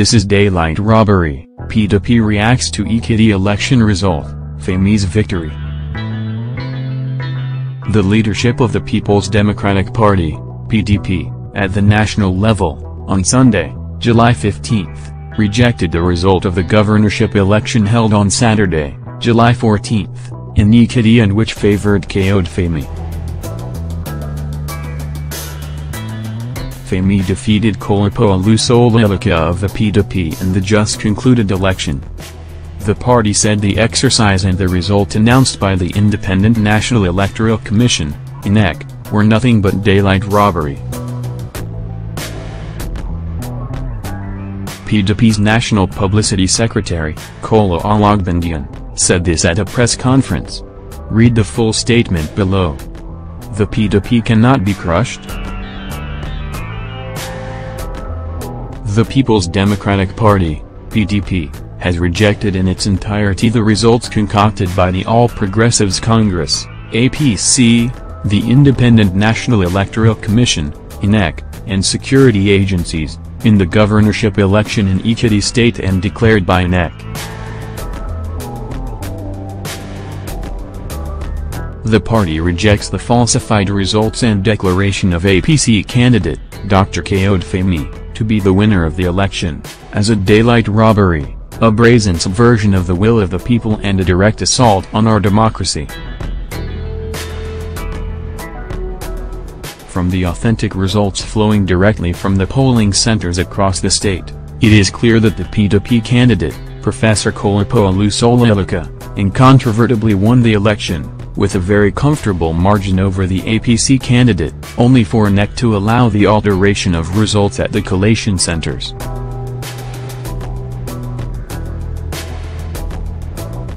This is daylight robbery. PDP reacts to Ekiti election result, Fayemi's victory. The leadership of the People's Democratic Party, PDP, at the national level, on Sunday, July 15, rejected the result of the governorship election held on Saturday, July 14, in Ekiti and which favored Kayode Fayemi. Fayemi defeated Kayode Fayemi of the PDP in the just concluded election. The party said the exercise and the result announced by the Independent National Electoral Commission, INEC, were nothing but daylight robbery. PDP's National Publicity Secretary, Kayode Fayemi, said this at a press conference. Read the full statement below. The PDP cannot be crushed. The People's Democratic Party, PDP, has rejected in its entirety the results concocted by the All Progressives Congress, APC, the Independent National Electoral Commission, INEC, and security agencies, in the governorship election in Ekiti State and declared by INEC. The party rejects the falsified results and declaration of APC candidate, Dr. Kayode Fayemi, to be the winner of the election, as a daylight robbery, a brazen subversion of the will of the people and a direct assault on our democracy. From the authentic results flowing directly from the polling centers across the state, it is clear that the PDP candidate, Professor Kayode Fayemi, incontrovertibly won the election, with a very comfortable margin over the APC candidate, only for INEC to allow the alteration of results at the collation centers.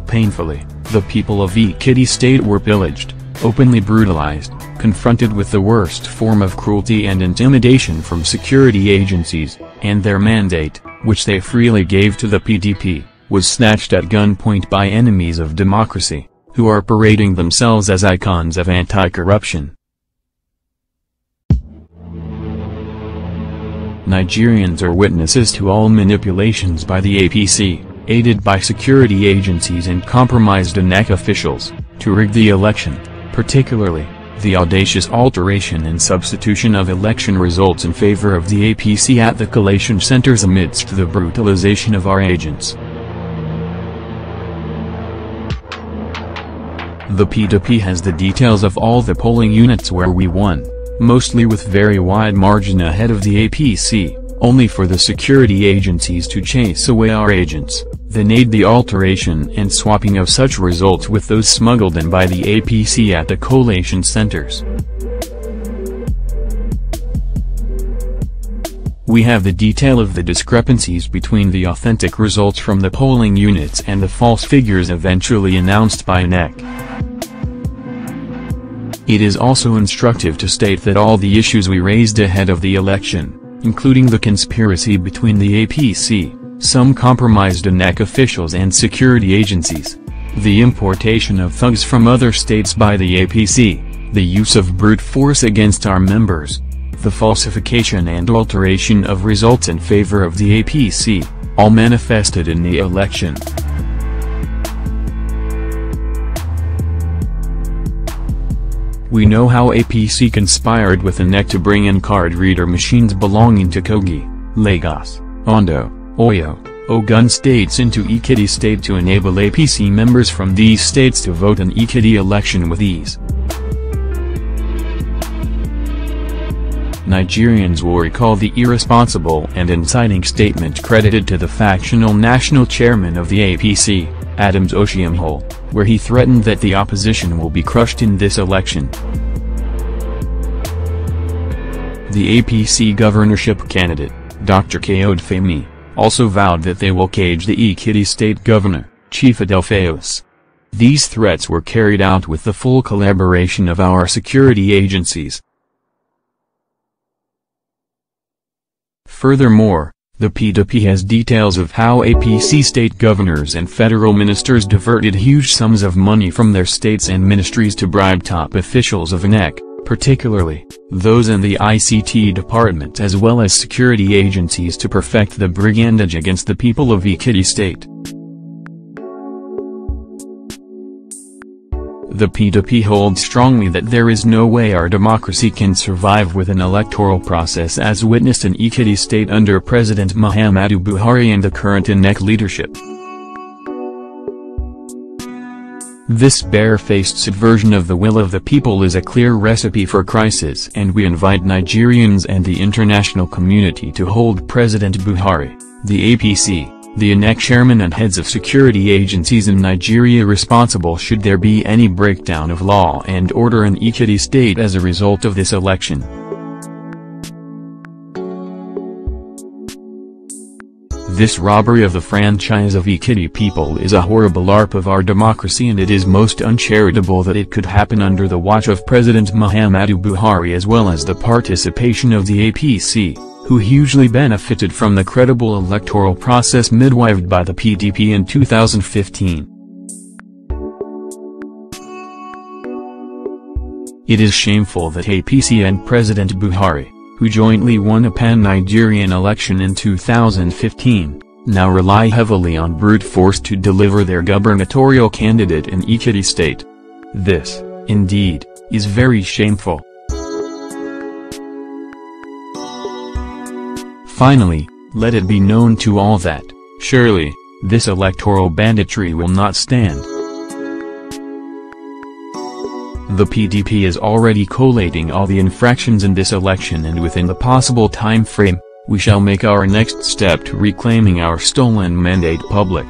Painfully, the people of Ekiti State were pillaged, openly brutalized, confronted with the worst form of cruelty and intimidation from security agencies, and their mandate, which they freely gave to the PDP, was snatched at gunpoint by enemies of democracy, who are parading themselves as icons of anti-corruption. Nigerians are witnesses to all manipulations by the APC, aided by security agencies and compromised INEC officials, to rig the election, particularly, the audacious alteration and substitution of election results in favor of the APC at the collation centers amidst the brutalization of our agents. The PDP has the details of all the polling units where we won, mostly with very wide margin ahead of the APC, only for the security agencies to chase away our agents, then aid the alteration and swapping of such results with those smuggled in by the APC at the collation centers. We have the detail of the discrepancies between the authentic results from the polling units and the false figures eventually announced by INEC. It is also instructive to state that all the issues we raised ahead of the election, including the conspiracy between the APC, some compromised INEC officials and security agencies, the importation of thugs from other states by the APC, the use of brute force against our members, the falsification and alteration of results in favor of the APC, all manifested in the election. We know how APC conspired with INEC to bring in card reader machines belonging to Kogi, Lagos, Ondo, Oyo, Ogun states into Ekiti State to enable APC members from these states to vote in Ekiti election with ease. Nigerians will recall the irresponsible and inciting statement credited to the factional national chairman of the APC, Adams Oshiomhole, where he threatened that the opposition will be crushed in this election. The APC governorship candidate, Dr. Kayode Fayemi, also vowed that they will cage the Ekiti State Governor, Chief Adelphaios. These threats were carried out with the full collaboration of our security agencies. Furthermore, the PDP has details of how APC state governors and federal ministers diverted huge sums of money from their states and ministries to bribe top officials of INEC, particularly those in the ICT department as well as security agencies, to perfect the brigandage against the people of Ekiti state. The PDP holds strongly that there is no way our democracy can survive with an electoral process as witnessed in Ekiti state under President Muhammadu Buhari and the current INEC leadership. This barefaced subversion of the will of the people is a clear recipe for crisis, and we invite Nigerians and the international community to hold President Buhari, the APC, the INEC chairman and heads of security agencies in Nigeria responsible should there be any breakdown of law and order in Ekiti state as a result of this election. This robbery of the franchise of Ekiti people is a horrible ARP of our democracy, and it is most uncharitable that it could happen under the watch of President Muhammadu Buhari as well as the participation of the APC, who hugely benefited from the credible electoral process midwifed by the PDP in 2015. It is shameful that APC and President Buhari, who jointly won a pan-Nigerian election in 2015, now rely heavily on brute force to deliver their gubernatorial candidate in Ekiti state. This, indeed, is very shameful. Finally, let it be known to all that, surely, this electoral banditry will not stand. The PDP is already collating all the infractions in this election, and within the possible time frame, we shall make our next step to reclaiming our stolen mandate public.